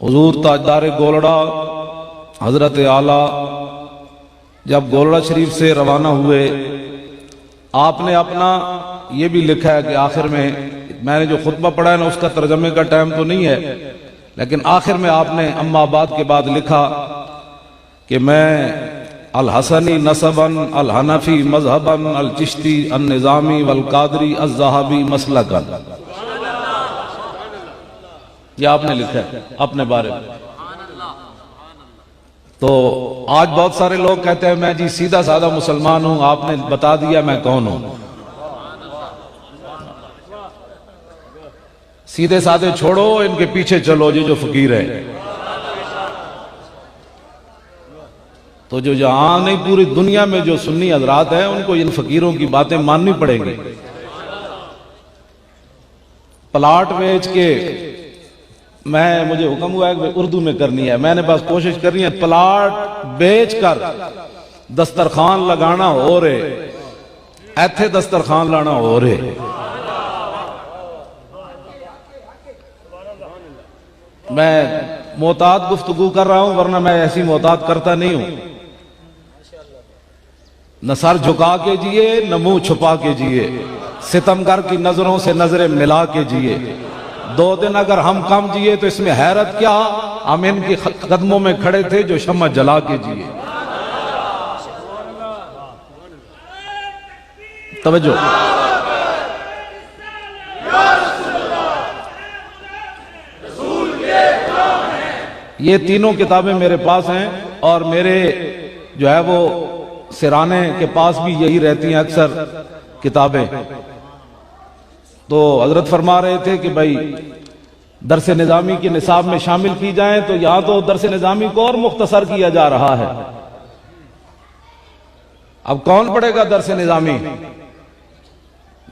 हुजूर ताजदार गोलड़ा हजरत आला जब गोलड़ा शरीफ से रवाना हुए, आपने अपना ये भी लिखा है कि आखिर में, मैंने जो खुतबा पढ़ा है ना उसका तर्जमे का टाइम तो नहीं है, लेकिन आखिर में आपने अम्माबाद के बाद लिखा कि मैं अल हसनी नसबन अल हनफी मजहबन अल चिश्ती अल निज़ामी वल कादरी अल ज़हाबी मसलकन। यह आपने लिखा है अपने बारे में। तो आज बहुत सारे लोग कहते हैं मैं जी सीधा साधा मुसलमान हूं, आपने बता दिया मैं कौन हूं। सीधे साधे छोड़ो, इनके पीछे चलो जी जो फकीर है। तो जो जहां नहीं पूरी दुनिया में जो सुन्नी हजरात हैं उनको इन फकीरों की बातें माननी पड़ेंगी। प्लाट बेच के मुझे हुक्म हुआ है कि उर्दू में करनी है, मैंने बस कोशिश करनी है। प्लाट बेचकर दस्तरखान लगाना हो रे, ऐथे दस्तरखान लाना हो रे। मैं मोहतात गुफ्तगू कर रहा हूं, वरना मैं ऐसी मोहतात करता नहीं हूं। न सर झुका के जिए न मुंह छुपा के जिए, सितमगर की नजरों से नजरें मिला के जिए। 2 दिन अगर हम कम जिए तो इसमें हैरत क्या, हम इनके कदमों में खड़े थे जो शम्मा जला के जिए। तवज्जो। ये तीनों किताबें मेरे पास हैं और मेरे जो है वो सिराने के पास भी यही रहती हैं अक्सर किताबें। तो हजरत फरमा रहे थे कि भाई दरस निज़ामी के निसाब में शामिल की जाए, तो यहां तो दरस निज़ामी को और मुख्तसर किया जा रहा है। अब कौन पढ़ेगा दरस निज़ामी?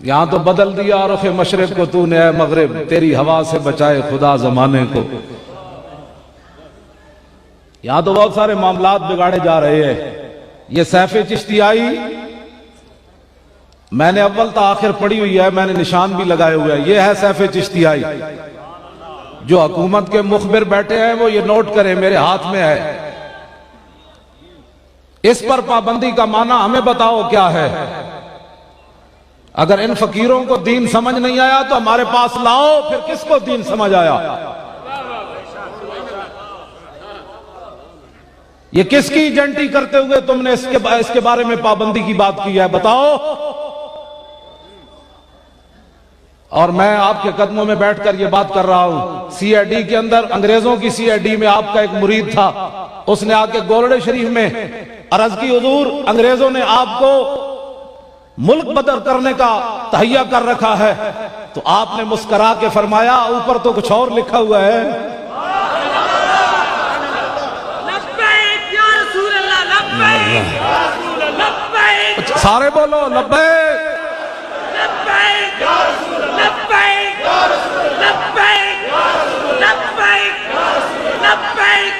यहां तो बदल दिया रुख मशरिक को तूने ऐ मगरिब, तेरी हवा से बचाए खुदा जमाने को। यहां तो बहुत सारे मामलात बिगाड़े जा रहे हैं। ये सैफ चिश्तियाई मैंने अव्वल तो आखिर पढ़ी हुई है, मैंने निशान भी लगाए हुए हैं। ये है सैफ चिश्तियाई। जो हुकूमत के मुखबिर बैठे हैं वो ये नोट करें, मेरे हाथ में है। इस पर पाबंदी का माना हमें बताओ क्या है। अगर इन फकीरों को दीन समझ नहीं आया तो हमारे पास लाओ, फिर किसको दीन समझ आया? ये किसकी एजेंटी करते हुए तुमने इसके बारे में पाबंदी की बात की है, बताओ। और मैं आपके कदमों में बैठकर ये बात कर रहा हूं। सीआईडी के अंदर, अंग्रेजों की सीआईडी में आपका एक मुरीद था, उसने आके गोलड़े शरीफ में अर्ज की, हुजूर अंग्रेजों ने आपको मुल्क बदल करने का तहैया कर रखा है। तो आपने मुस्करा के फरमाया, ऊपर तो कुछ और लिखा हुआ है। सारे बोलो लब्बैक लब्बैक लब्बैक लब्बैक लब्बैक।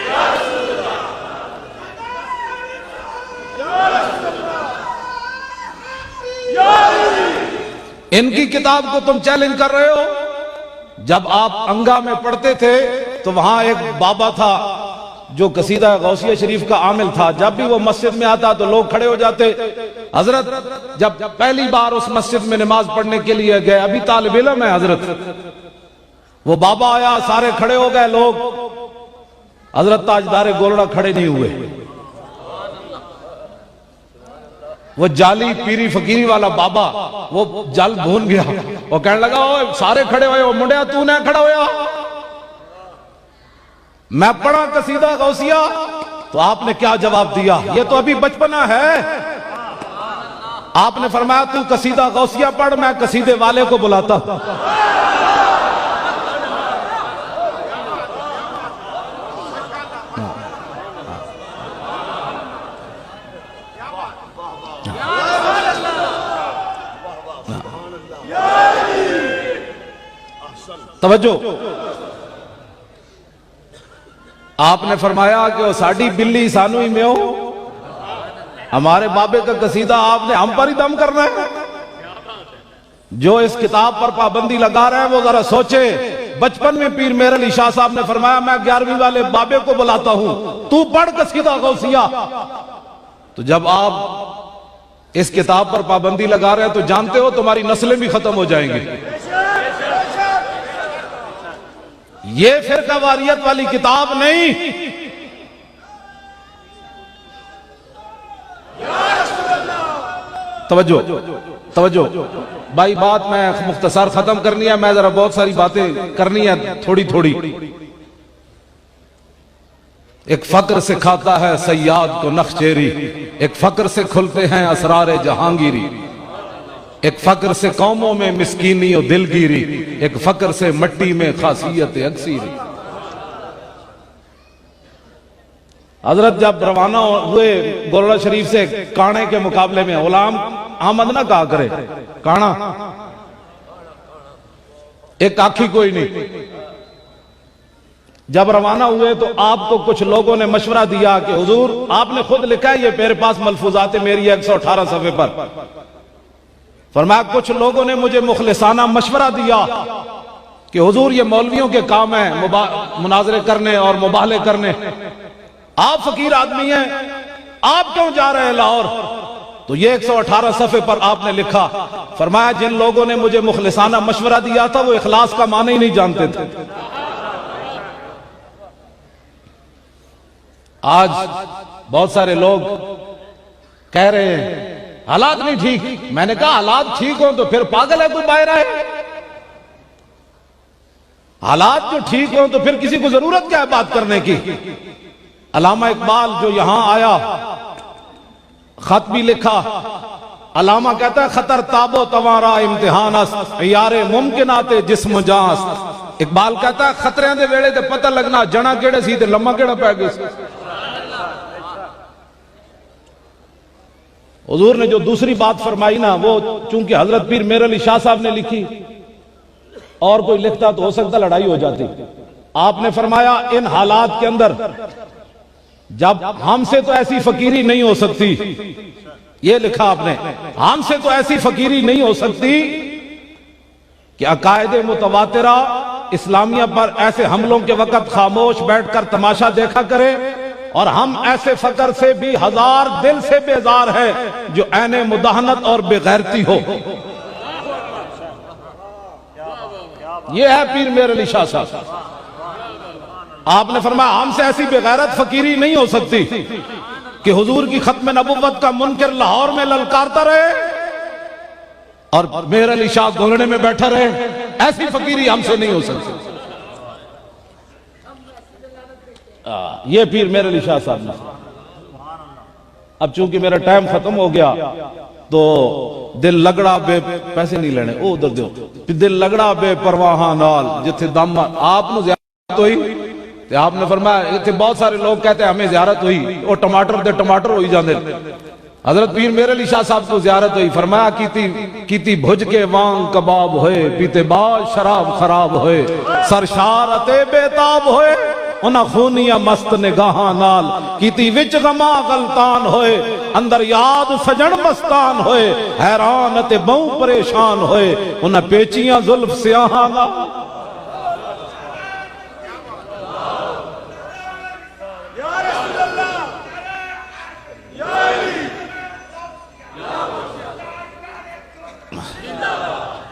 इनकी किताब को तुम चैलेंज कर रहे हो। जब आप अंगा में पढ़ते थे तो वहां एक बाबा था जो कसीदा गौसिया शरीफ का आमिल था। जब भी वो मस्जिद में आता तो लोग खड़े हो जाते। हजरत जब पहली बार उस मस्जिद में नमाज पढ़ने के लिए गए, अभी तालिब इल्म है हजरत, वो बाबा आया, सारे खड़े हो गए लोग। हजरत ताजदार गोलड़ा खड़े नहीं हुए। वो जाली पीरी फकीरी वाला बाबा वो जल भून गया। वो कहने लगा, ओ सारे खड़े हुए, मुंडिया तू ना खड़ा होया। मैं पढ़ा कसीदा गौसिया, तो आपने क्या जवाब दिया? ये तो अभी बचपना है। आपने फरमाया तू कसीदा गौसिया पढ़, मैं कसीदे वाले को बुलाता। तवज्जो। आपने फरमाया कि वो साड़ी बिल्ली सानू ही में हो। हमारे बाबे का कसीदा आपने हम पर ही दम करना है। जो इस किताब पर पाबंदी लगा रहे हैं वो जरा सोचे बचपन में पीर मेहर अली शाह साहब ने फरमाया, मैं 11वीं वाले बाबे को बुलाता हूं, तू पढ़ कसीदा गौसिया। तो जब आप इस किताब पर पाबंदी लगा रहे हैं तो जानते हो तुम्हारी नस्लें भी खत्म हो जाएंगी। ये फिरका वारियत वाली किताब नहीं, तवज्जो तवज्जो भाई, बात मैं मुख्तसर खत्म करनी है, मैं जरा बहुत सारी बातें करनी है थोड़ी थोड़ी। एक फक्र सिखाता है सयाद को नक्शचेरी, एक फक्र से खुलते हैं असरार जहांगीरी, एक फक्र से कौमों में मिस्कीनी और दिलगिरी, एक फक्र से मट्टी में खासियत अक्सीरी। हजरत जब रवाना हुए गोलड़ा शरीफ से काणे के मुकाबले में, गुलाम अहमद ना कहा करे काना, एक आखी कोई नहीं। जब रवाना हुए तो आपको कुछ लोगों ने मशवरा दिया कि हुजूर, आपने खुद लिखा है, ये मेरे पास मलफूजात मेरी 118 सफ़े पर, फरमाया कुछ लोगों ने मुझे मुखलिसाना मशवरा दिया कि हुजूर ये मौलवियों के काम है मुनाजरे करने और मुबाहले करने, आप फकीर आदमी हैं, आप क्यों जा रहे हैं लाहौर? तो ये 118 सफ़े पर आपने लिखा, फरमाया जिन लोगों ने मुझे मुखलिसाना मशवरा दिया था वो इखलास का माने ही नहीं जानते थे। आज बहुत सारे लोग कह रहे हैं हालात नहीं ठीक। मैंने कहा हालात ठीक हो तो फिर पागल है कोई बाहर है? हालात जो ठीक हो तो फिर किसी को जरूरत क्या है बात करने की? अलामा इकबाल जो यहां आया, खत भी लिखा, अलामा कहता है खतर ताबो तवारा इम्तिहान यारे मुमकिनाते जिस्म जास। इकबाल कहता है खतरे दे वेले ते पता लगना जना केड़े सी ते लम्मा केड़ा पै गया। हुजूर ने जो दूसरी बात फरमाई ना, वो चूंकि हजरत पीर मेहर अली शाह साहब ने लिखी, और कोई लिखता तो हो सकता लड़ाई हो जाती। आपने फरमाया इन हालात के अंदर जब हमसे तो ऐसी फकीरी नहीं हो सकती, ये लिखा आपने, हमसे तो ऐसी फकीरी नहीं हो सकती कि अकायदे मुतवातिरा इस्लामिया पर ऐसे हमलों के वक्त खामोश बैठकर तमाशा देखा करे, और हम ऐसे फकर से भी हजार दिल से बेजार है जो ऐने मुदाहनत और बेगैरती हो। ये है पीर मेहर अली शाह साहब। आपने फरमाया हमसे ऐसी बेगैरत फकीरी नहीं हो सकती कि हुजूर की खत्म नबुव्वत का मुनकर लाहौर में ललकारता रहे और मेहर अली शाह गोलड़े में बैठा रहे। ऐसी फकीरी हमसे नहीं हो सकती। ये पीर मेहर अली शाह साहब ने। अब चूंकि मेरा टाइम खत्म हो गया तो दिल लगड़ा बे पैसे नहीं लेने, ओ उधर दो, दिल लगड़ा बे परवाह नाल जिथे दम आप ज़ियारत हुई ते आपने फरमाया इतने बहुत सारे लोग कहते हैं हमें ज़ियारत हुई, वो टमाटर दे टमाटर हो ही जाते। हजरत पीर मेहर अली शाह साहब को ज़ियारत हुई, फरमाया कीती भुज के वांग कबाब होए, पीते बाल शराब खराब होए, सरशारते बेताब होए, उन्हें खूनिया मस्त निगाहां नाल कीती विच गमा गलतान होए, अंदर याद सजन मस्तान होए, हैरान ते बहु परेशान होए, उन्हें पेचियां जुल्फ स्याहां नाल।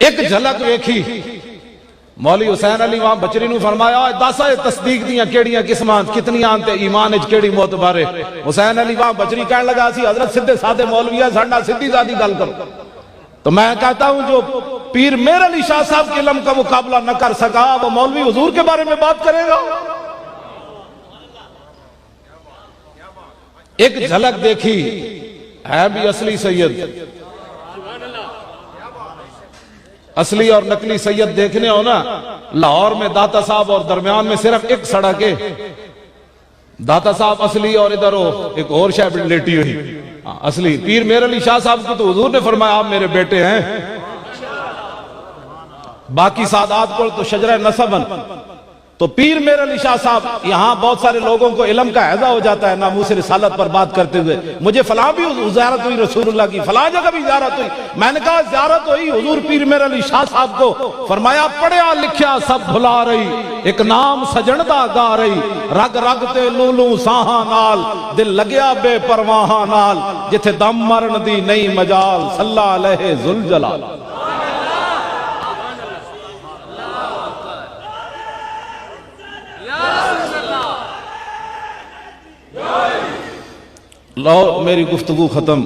एक झलक वेखी मौली हुसैन अली वहां बचरी नूं फरमाया दस तस्दीक दियां केड़ियां किस्मां कितनियां ते ईमान विच केड़ी मोतबारे। हुसैन अली वहां बचरी कहने लगा सी हजरत सीधे साधे मौलवी साडा सीधी सादी गल करो। तो मैं कहता हूं जो पीर मेहर अली शाह साहब के इल्म का मुकाबला न कर सका वो मौलवी हुजूर के बारे में बात करेगा। एक झलक देखी है भी असली सैयद, असली और नकली सैयद देखने हो ना, लाहौर में दाता साहब और दरमियान में सिर्फ एक सड़क है, दाता साहब असली और इधर हो एक और शायद लेटी हुई असली। पीर मेहर अली शाह साहब को तो हुजूर ने फरमाया आप मेरे बेटे हैं। बाकी सादात को तो शजरा नसबन, तो पीर मेर अली शाह साहब, यहाँ बहुत सारे लोगों को इल्म का हैजा हो जाता है नामूस रिसालत पर बात करते हुए, मुझे फलां भी ज़ियारत हुई रसूलुल्लाह की, फलां जगह भी ज़ियारत हुई। मैंने कहा ज़ियारत हुई हुजूर पीर मेर अली शाह साहब को, फरमाया पढ़िया लिखिया सब भुला रही, एक नाम सजन दा गा रही, रग रग ते लूलू साहां नाल, दिल लगया बेपरवाहां नाल, जिथे दम मरन दी नहीं मजाल, सल्ला अलैहि ज़ुल जलाल। लो मेरी गुफ्तगू खत्म।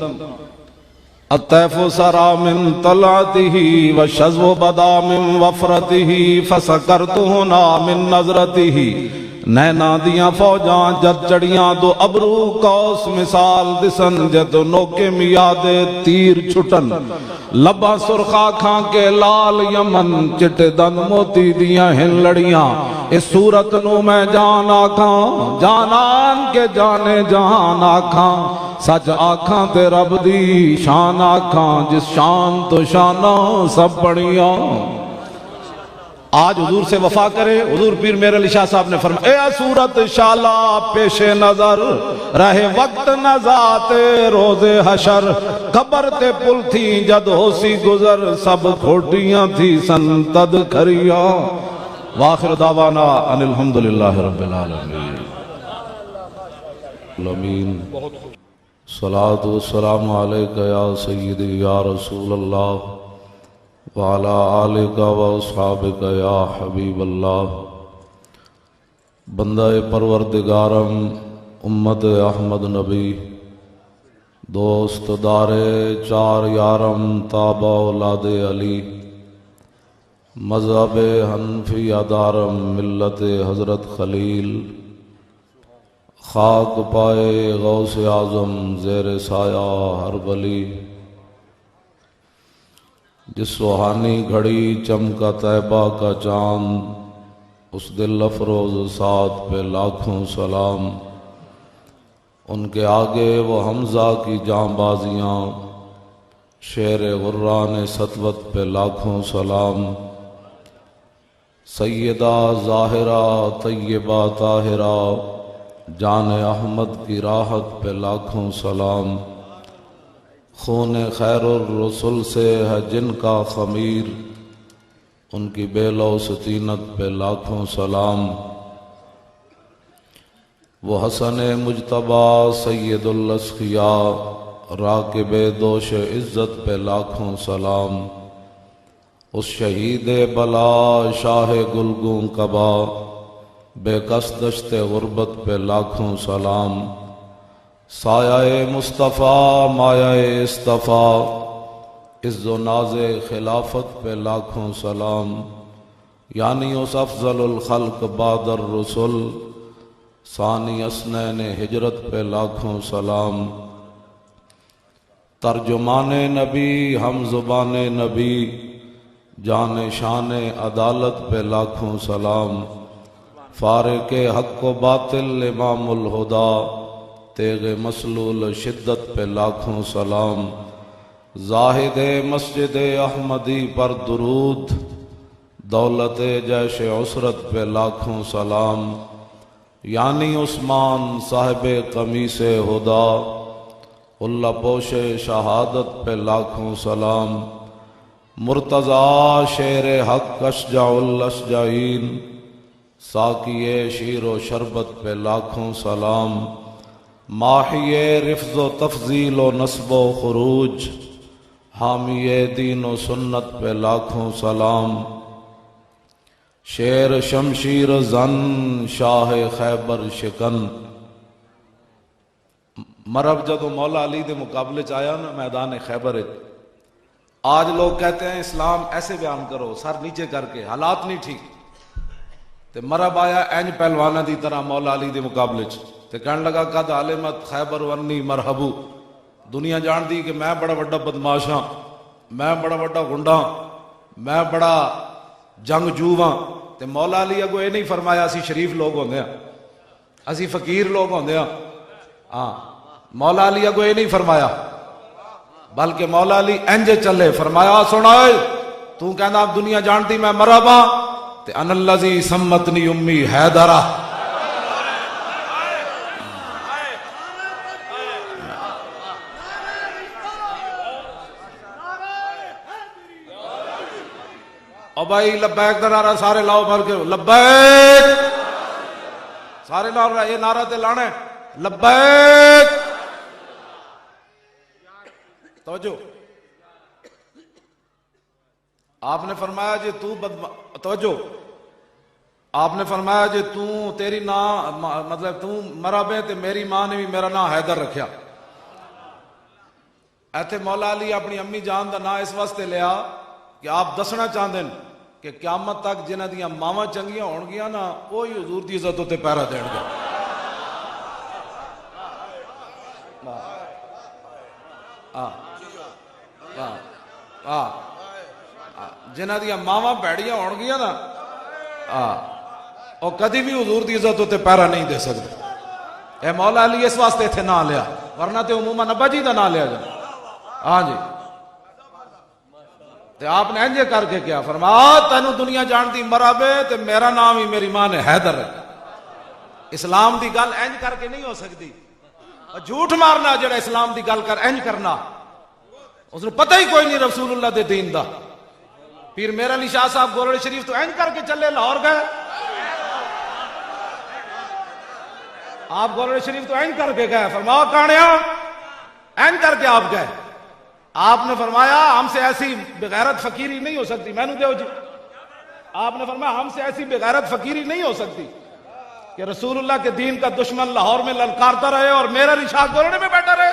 अतैफो सरा मिन तलातिही व शज़्व बदा मिन वफरतिही फसकरतुहु ना मिन नज़रतिही, नैना दियां फौजां जद चढ़ियां दो अबरू कौस मिसाल दिसन, जद नोके मियादे तीर छुटन, लबा सुरखा खां के लाल यमन, चिटे दन मोती दियां हिन लड़ियां, इस सूरत नू मैं जान आखां, जानान के जाने जहान आखां, सच आखां ते रब दी शान आखां, जिस शान तो शाना सब बढ़िया। आज हुजूर से वफा करे। हुजूर पीर मेर अली शाह साहब ने फरमाया, ए सूरत शाला पेशे नजर, रहे वक्त नजाते रोजे हशर, कबर ते पुल थी जद होसी गुजर, सब खोटियां थी संतद खरिया। वाखिर दावाना अनिल हम्दुलिल्लाहि रब्बिल आलमीन। सलातु वस्सलामु अलैका या सय्यदी या रसूल अल्लाह व अला आलिका व अस्हाबिका या हबीब अल्लाह। बंदा-ए परवरदिगारम उम्मत अहमद नबी, दोस्त दारे चार यारम ताबा औलाद अली, मज़हब हनफिया दारम मिल्लत हज़रत खलील, खाक पाए गौस आज़म ज़ेर साया हर वली। जिस सुहानी घड़ी चमका तैबा का चांद, उस दिल अफरोज साथ पे लाखों सलाम। उनके आगे वो हमजा की जांबाजियाँ, शेर गुर्रान सतवत पे लाखों सलाम। सैयदा ज़ाहिरा तय्यबा ताहिरा, जान अहमद की राहत पे लाखों सलाम। खून खैरुर रसूल से है जिनका खमीर, उनकी बेलौसतीनत पे लाखों सलाम। वो हसन मुजतबा सैयदुल अस्किया, राकिब दोष इज़्ज़त पे लाखों सलाम। उस शहीद बला शाह गुलगूं कबा, बेकस दश्ते गुर्बत पे लाखों सलाम। साया मुस्तफ़ा माया इस्तफ़ा, इज़्ज़ो नाज़े खिलाफत पे लाखों सलाम। यानी उस अफ़ज़लुल खल्क़ बादर रसूल, सानी असनैन हिजरत पे लाखों सलाम। तर्जुमाने नबी हम ज़ुबाने नबी, जाने शाने अदालत पे लाखों सलाम। फारिक़े हक़ व बातिल इमामुल हुदा, तेगे मसलूल शिद्दत पे लाखों सलाम। जाहिद मस्जिद अहमदी पर दुरूद, दौलत जैश उसरत पे लाखों सलाम। यानी उस्मान साहिब कमीसे हुदा, उल्ला पोशे शहादत पे लाखों सलाम। मुर्तज़ा शेर हक अशजाउल अशजाईन, साकिए शीरो शरबत पे लाखों सलाम। माहिए रिफ्ज़ो तफ़ज़ील व नस्बो खुरूज, हामिए दीन व सुन्नत पे लाखों सलाम। शेर शमशीर जन शाह खैबर शिकन। मरब जदों मौला अली के मुकाबले च आया ना मैदान खैबर, आज लोग कहते हैं इस्लाम ऐसे बयान करो सर नीचे करके, हालात नहीं ठीक। ते मरब आया इंज पहलवाना की तरह मौला अली के मुकाबले च, ते कहने लगा कद आलिमत खैबर वन्नी मरहबू, दुनिया जानती कि मैं बड़ा बड़ा बदमाश हाँ, मैं बड़ा बड़ा गुंडा, मैं बड़ा जंगजू हाँ। ते मौला अली अगो ये नहीं फरमाया असी शरीफ लोग होंगे हाँ, असी फकीर लोग होंगे हाँ। मौला अली अगो ये नहीं फरमाया, बल्कि मौला अली इंज चले फरमाया सुना तू कहना दुनिया जानती मैं मरहब हाँ, ते अनल्लज़ी सम्मतनी उम्मी हैदरा। और भाई लब्बैक का नारा सारे लाओ भर के, लब्बैक सारे लाओ, ये नारा ते लाना है, लब्बैक। तवज्जो, आपने फरमाया जे तू तवज्जो, आपने फरमाया जे तू तेरी ना मतलब तू मराबे ते मेरी मां ने भी मेरा नाम हैदर रखा। इत्थे मौला अली अपनी अम्मी जान का नाम इस वास्ते लिया कि आप दसना चाहते हैं कि क्यामत तक जिन्हां दियां मावां चंगियां होणगियां ना, वही हुजूर की इज्जत उत्ते पैरा देणगे। जिन्हां दियां मावां भैड़ियां होणगियां ना, और कदी भी हुजूर की इज्जत उत्ते पैरा नहीं दे सकते। ए मौला अली इस वास्ते इत्थे ना लिया, वरना तो उमूमन अब्बा जी का ना लिया जाए। हाँ जी, तो आपने इंजे करके क्या फरमाया, तेनू दुनिया जानती मराबे ते मेरा नाम ही मेरी मां ने हैदर। इस्लाम की गल इंज करके नहीं हो सकती। झूठ मारना जेड़ा इस्लाम की गल कर इंज करना, उसको पता ही कोई नहीं रसूलुल्लाह दे दीन दा। पीर मेरा अली शाह साहब गोरड़ शरीफ तो इंज करके चले, लाहौर गए। आप गोरड़ शरीफ तो इंज करके गए, फरमाओ कानिया इंज करके आप गए। आपने फरमाया हमसे ऐसी बेगैरत फकीरी नहीं हो सकती। मैनू दो जी, आपने फरमाया हमसे ऐसी बेगैरत फकीरी नहीं हो सकती कि रसूलुल्लाह के दीन का दुश्मन लाहौर में ललकारता रहे और मेरा रिशाद गोरड़े में बैठा रहे।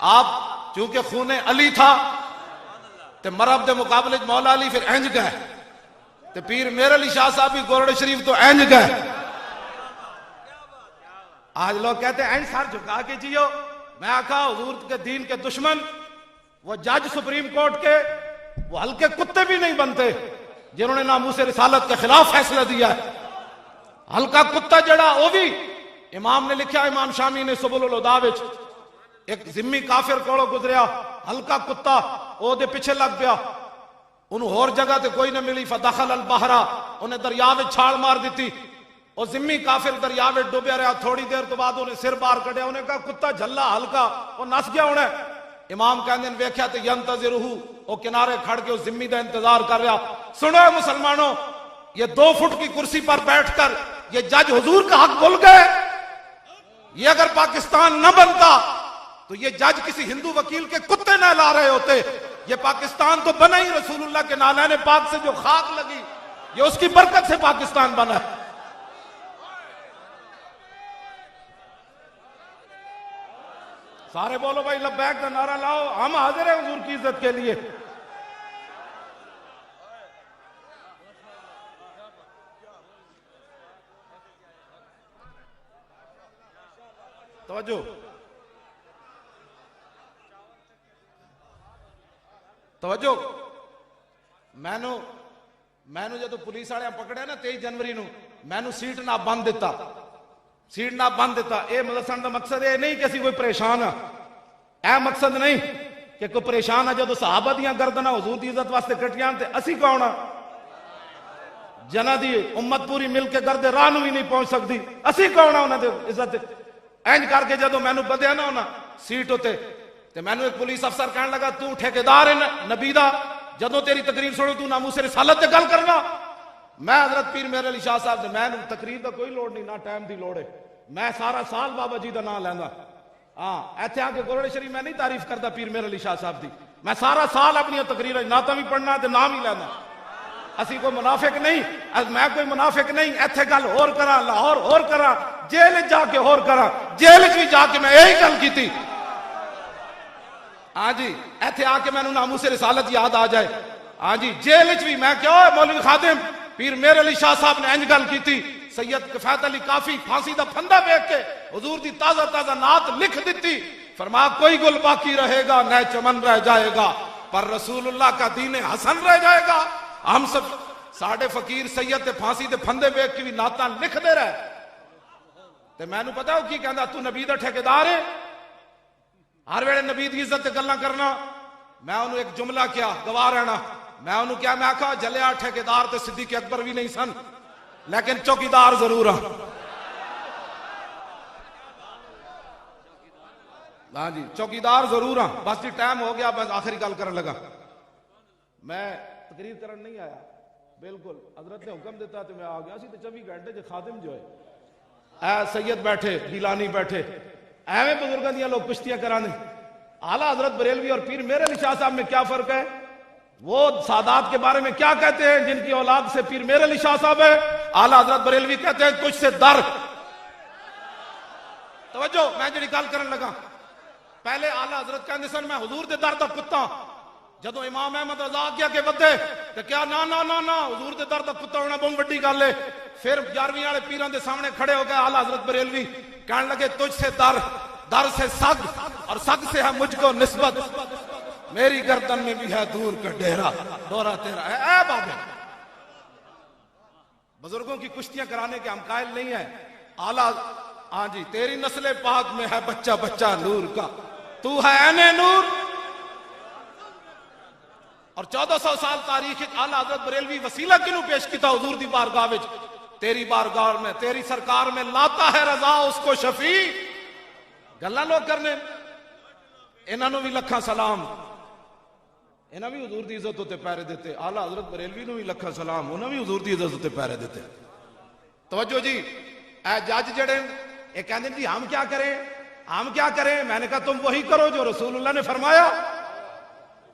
आप चूंकि खूने अली था तो मरहब के मुकाबले मौला अली फिर इंज गए, तो पीर मेरे अली शाह साहब भी गोरड़े शरीफ तो इंज गए। आज लोग कहते हैं इंज सर झुका के जियो। मैं आखा हुजूर के दीन के दुश्मन, वो जज सुप्रीम कोर्ट के, वो हल्के कुत्ते भी नहीं बनते जिन्होंने नामूस रिसालत के खिलाफ फैसला दिया है। हल्का कुत्ता जड़ा वो भी इमाम ने लिखा, इमाम शामी ने सुबुल हुदा विच, एक जिम्मी काफिर कोलों गुजरिया, हल्का कुत्ता ओदे पिछे लग गया, उन्होंने होर जगह ते कोई न मिली, फदखल अल बहरा, उन्हें दरिया में छाल मार दी। और जिम्मी काफिर दरिया में डूबया रहा। थोड़ी देर तो बाद उन्हें सिर बाहर कढ़िया, उन्हें कहा कुत्ता झल्ला हल्का, वो नस गया। उन्हें इमाम कहते वेख्या तो यंतज़िरुहु, वो किनारे खड़ के उस जिम्मी का इंतजार कर रहा। सुनो मुसलमानों, ये 2 फुट की कुर्सी पर बैठकर ये जज हुजूर का हक भूल गए। ये अगर पाकिस्तान न बनता तो ये जज किसी हिंदू वकील के कुत्ते न ला रहे होते। ये पाकिस्तान तो बना ही रसूलुल्लाह के नानाने पाक से जो खाक लगी, ये उसकी बरकत से पाकिस्तान बना है। सारे बोलो भाई लब्बैक का नारा लाओ, हम हाजिर हैं हुजूर की इज्जत के लिए। तवज्जो, तवज्जो। मैनू जो पुलिस वाले पकड़े ना 23 जनवरी नू, मैनू सीट ना बंद दिता, सीट ना बंद दिता। यह दसन का मकसद यह नहीं कि असी कोई परेशान हाँ, यह मकसद नहीं कि कोई परेशान है। जो सहाबा दियां गर्दना हुजूर की इज्जत वास्ते कटियां ते असी कौन आ, जना दी उम्मत पूरी मिलकर गर्दे राह भी नहीं पहुंच सकती, असी कौन आ उन्होंने इज्जत। इंज करके जो मैनू बदया ना उन्हें सीट उत्ते, ते मैनू एक पुलिस अफसर कहने लगा तू ठेकेदार है नबी दा, जदों तेरी तकरीर सुनो तू नामूस रिसालत ते गल करना। मैं हजरत पीर मेरे अली शाह साहब से, मैं तकरीर का कोई लोड़ नहीं, ना टाइम की लोड़ है। मैं सारा साल बाबा जी का नाम लैंदा। हाँ, इत्थे आके गोरड़े शरीफ मैं नहीं तारीफ करता पीर मेरे अली शाह साहब की। मैं सारा साल अपनी तकरीर नाता भी पढ़ना ते नाम ही लैंदा। असी कोई मुनाफिक नहीं, मैं कोई मुनाफिक नहीं। इत्थे गल होर करा, लाहौर होर करा, जेल जाके होर करा, जेल भी जाके मैं यही गल की। हाँ जी, इत्थे आके मैनू नामूस रिसालत याद आ जाए। हाँ जी, जेल भी मैं क्यों मौलवी खादिम पीर मेरे अली शाह साहब ने इंज गल की। सैयद किफायत अली काफी फांसी का फंदा वेख के हुजूर की ताजा ताजा नात लिख दी। फरमा कोई गुल बाकी रहेगा न चमन रह जाएगा, पर रसूलुल्लाह का दीन हसन रह जाएगा। हम सब साढ़े फकीर सैयद ते फांसी के फंदे वेख के भी नाता लिखते रहे। ते मैनू पता हो की कहता, तू नबी का ठेकेदार है, हर वेले नबी की इज्जत गल्लां करना। मैं उन्होंने एक जुमला किया, गवाह रहना। मैं उन्होंने क्या मैं आखा जलिया ठेकेदार तो सिद्दीक अकबर भी नहीं सन, लेकिन चौकीदार जरूर हाँ। हाँ जी चौकीदार जरूर हाँ। बस जी टाइम हो गया, बस आखिरी गल करने लगा। मैं तकरीर करने नहीं आया, बिल्कुल हजरत ने हुक्म दिता तो मैं आ गया। 24 घंटे जो खादिम जो है सैयद बैठे, गिलानी बैठे, एवं बुजुर्गों दियां लोग कुश्तियां कराने। आला हजरत बरेलवी और पीर मेरे अली शाह साहब में क्या फर्क है? वो सादात के बारे में क्या कहते हैं जिनकी औलाद से पीर मेरे अली शाह साहब है? आला हजरत बरेलवी कहते हैं तुझसे दर। तवज्जो, मैं जी गल करने लगा। पहले आला हजरत कहते सन मैं हुजूर दे दर दा कुत्ता, जदों इमाम अहमद रजा आज्ञा के बदे तो क्या ना ना ना ना हुजूर दे दर दा कुत्ता होना बहुत बड़ी गल है। फिर 11वीं वाले पीरां दे सामने खड़े हो गए आला हजरत बरेलवी, कहने लगे तुझसे दर, दर से सग और सग से है मुझको निस्बत, मेरी गर्दन में भी है दूर का डेरा, डोरा तेरा है। ए बाबे, बुजुर्गों की कुश्तियां कराने के हम कायल नहीं है। आला हाँ जी, तेरी नस्ले पाक में है बच्चा बच्चा नूर का, तू है ऐने नूर। और 1400 साल तारीख आला हजरत बरेलवी वसीला किनू पेश किया हुजूर दी बारगाह विच? तेरी बारगाह में, तेरी सरकार में लाता है रजा उसको शफी। गल्लां लोग करने, इन्होंने भी लखा सलाम, इन्हें भी हुजूर दी इज्जत उत्ते पैरे देते। आला हजरत बरेलवी नूं भी लखा सलाम, उन्हें भी हुजूर दी इज्जत उत्ते पैरे देते। तवज्जो जी, ए जज जड़े ये कहते जी हम क्या करें, हम क्या करें? मैंने कहा तुम वही करो जो रसूलुल्लाह ने फरमाया।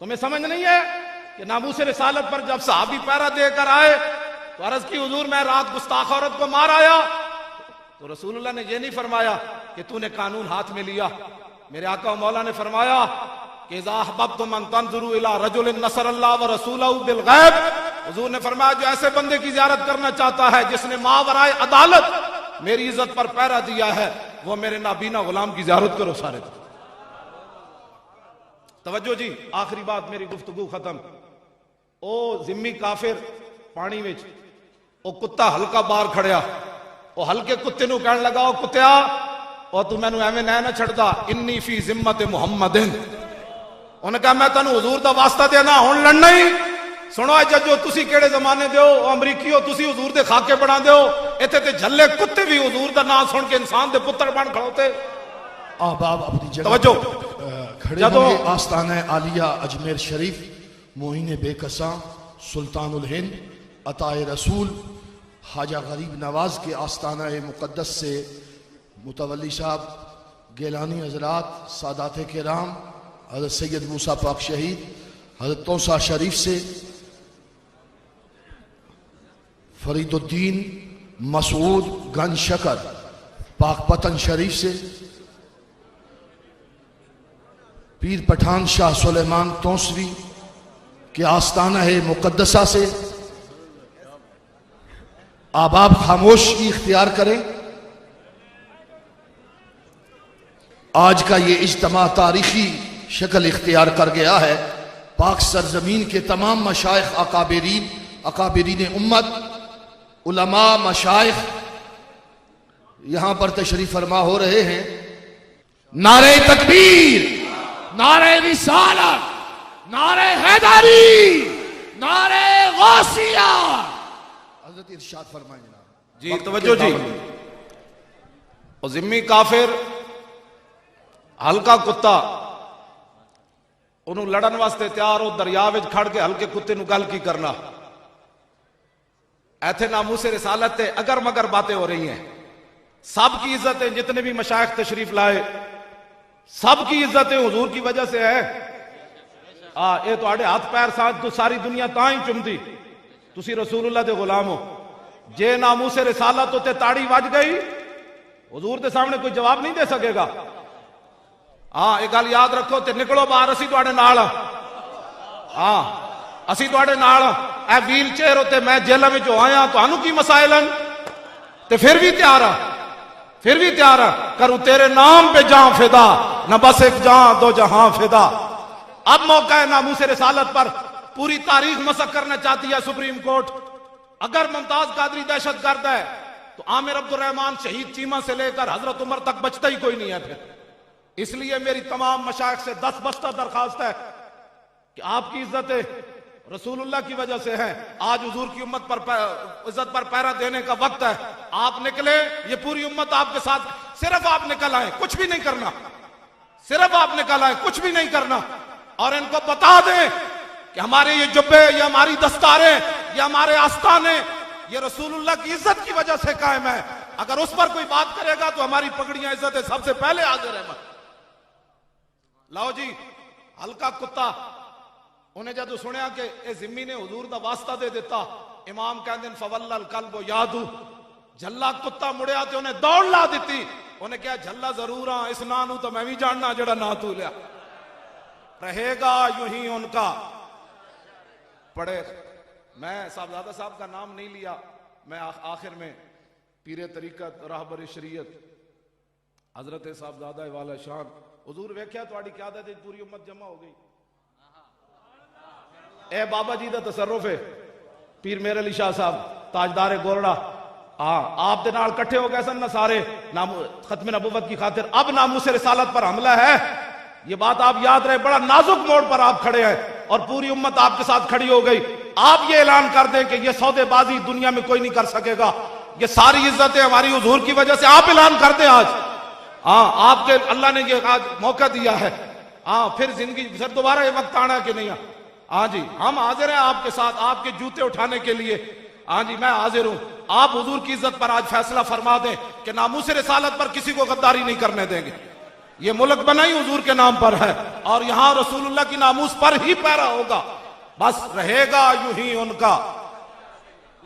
तुम्हें समझ नहीं है कि नामूस रिसालत पर जब सहाबी पैरा देकर आए तो अर्ज की हुजूर मैं रात गुस्ताख औरत को मार आया, तो रसूलुल्लाह ने ये नहीं फरमाया कि तूने कानून हाथ में लिया। मेरे आका व मौला ने फरमाया कि इज़ा अहबब्तुम अन तंज़ुरू इला रजुलिन नसरल्लाहु व रसूलहु बिल गैब। हुजूर ने फरमाया जो ऐसे बंदे की ज़ियारत करना चाहता है जिसने मावराए अदालत मेरी इज्जत पर पैरा दिया है, वो मेरे नाबीना गुलाम की ज़ियारत करो। सारे तवज्जो जी, आखिरी बात मेरी गुफ्तगू खत्म। ओ जिम्मी काफिर पानी में ओ कुत्ता हल्का बाहर खड़िया, ओ हल्के कुत्ते नूं कहण लगा, ओ कुत्तिया ओ तू मैनू एवें ना छड़दा, इन्नी फी जिम्मत मुहम्मदिन। उन्हें कहा मैं तेनू हुजूर दा वास्ता देना, हुण लड़ना ही। सुनो जजो, तुसी केड़े जमाने दे हो? अमरीकीओ, तुसी हुजूर दे खाके बना दे हो। इत्थे ते झल्ले कुत्ते भी हुजूर दा नाम सुन के इंसान दे पुत्र बन खड़ोते। ahbab अपनी जगह तवज्जो, खड़े होंगे। आस्ताना आलिया अजमेर शरीफ, मोहिन बेकसा, सुल्तानुल हिंद, अताए रसूल हाजा गरीब नवाज के आस्ताना मुकद्दस से मुतवल्ली साहब, गेलानी हजरात, सादात किराम, हजरत सैयद मूसा पाक शहीद, हजरत तौसा शरीफ से फरीदुद्दीन मसूद गंज शकर, पाकपतन शरीफ से पीर पठान शाह सुलेमान तौसरी के आस्ताना है मुकद्दसा से आबाब खामोशी इख्तियार करें। आज का ये इज्तिमा तारीखी शक्ल इख्तियार कर गया है। पाक सरजमीन के तमाम मशाइख, अकाबिरीन उम्मत, उलमा, मशाइख यहां पर तशरीफ फरमा हो रहे हैं। नारे तकबीर, नारे रिसालत, नारे हैदरी, नारे गौसिया। हज़रत इरशाद फरमाएं जनाब। जी तवज्जो जी, और जिम्मी काफिर हल्का कुत्ता उन्होंने लड़न वास्ते तैयार हो, दरिया विच खड़ के हल्के कुत्ते नूं गल की करना। ऐथे नामूस रिसालत ते अगर मगर बातें हो रही हैं। सबकी इज्जतें, जितने भी मशाइख तशरीफ लाए, सबकी इज्जतें हुजूर की वजह से है। ये तुहाडे हाथ पैर साथ तो सारी दुनिया तां ही चुमदी, तुसी रसूलुल्लाह दे गुलाम हो। जे नामूस रिसालत उत्ते ताड़ी वज गई, हुजूर के सामने कोई जवाब नहीं दे सकेगा। हाँ, एक गल याद रखो, ते निकलो बाहर, असी तुहाडे नाल। हाँ, असी तुहाडे नाल। ए व्हील चेयर उत्ते मैं जेल में जो आया, तुहानू की मसाइल हैं? ते फिर भी तैयार आ, फिर भी तैयार आ, करूं तेरे नाम पे जां फिदा, न बस एक जां दो जहां फिदा। अब मौका है नामूस रिसालत पर। पूरी तारीख मसक करना चाहती है सुप्रीम कोर्ट। अगर मुमताज कादरी दहशत गर्द है तो आमिर अब्दुर्रहमान शहीद चीमा से लेकर हजरत उमर तक बचता ही कोई नहीं है फिर। इसलिए मेरी तमाम मशाइख से 10 बस्ता दरखास्त है कि आपकी इज्जतें रसूलुल्लाह की वजह से है। आज हुजूर की उम्मत पर इज्जत पर पहरा देने का वक्त है। आप निकले, ये पूरी उम्मत आपके साथ, सिर्फ आप निकल आए, कुछ भी नहीं करना, सिर्फ आप निकल आए, कुछ भी नहीं करना। और इनको बता दें कि हमारे ये जुब्बे, ये हमारी दस्तारें, ये हमारे आस्ताने, ये रसूलुल्लाह की इज्जत की वजह से कायम है। अगर उस पर कोई बात करेगा तो हमारी पगड़ियां इज्जत है सबसे पहले हाजिर है। लाओ जी, हल्का कुत्ता उन्हें जदों सुनिया कि ए जिम्मी ने हुजूर दा वास्ता दे दिता, इमाम कहते हैं फवल्लल कल्ब यादू, झल्ला कुत्ता मुड़िया ते उन्हें दौड़ ला दी। उन्हें क्या झल्ला जरूर हाँ, इस ना नू तो मैं भी जानना जड़ा ना तू लिया। रहेगा यूं ही उनका पढ़े। मैं साहबजादा साहब का नाम नहीं लिया, मैं आखिर में पीरे तरीकत राहबर शरीयत हजरत साहबजादा वाला शान हुजूर वेख्या तुहाडी क़यादत विच पूरी उम्मत जमा हो गई। ए बाबा जी दा तसर्रुफ है, पीर मेर अली शाह साहब ताजदार गोरड़ा, हाँ आप दे नाल इकट्ठे हो गए सन ना सारे खत्म नबुवत की खातिर। अब नामूस रिसालत पर हमला है, ये बात आप याद रहे। बड़ा नाजुक मोड़ पर आप खड़े हैं और पूरी उम्मत आपके साथ खड़ी हो गई। आप ये ऐलान कर दें कि ये सौदेबाजी दुनिया में कोई नहीं कर सकेगा, ये सारी इज्जतें हमारी हुजूर की वजह से। आप ऐलान कर दें आज, हाँ आपके अल्लाह ने ये आज मौका दिया है। हाँ फिर जिंदगी, फिर दोबारा ये वक्त आना कि नहीं? हाँ जी, हम हाजिर हैं आपके साथ, आपके जूते उठाने के लिए। हाँ जी, मैं हाजिर हूं। आप हुजूर की इज्जत पर आज फैसला फरमा दें कि नामूस रिसालत पर किसी को गद्दारी नहीं करने देंगे। ये मुल्क बना ही हुजूर के नाम पर है और यहां रसूलुल्लाह की नामूस पर ही पैरा होगा। बस रहेगा यूं ही उनका।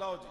लो जी।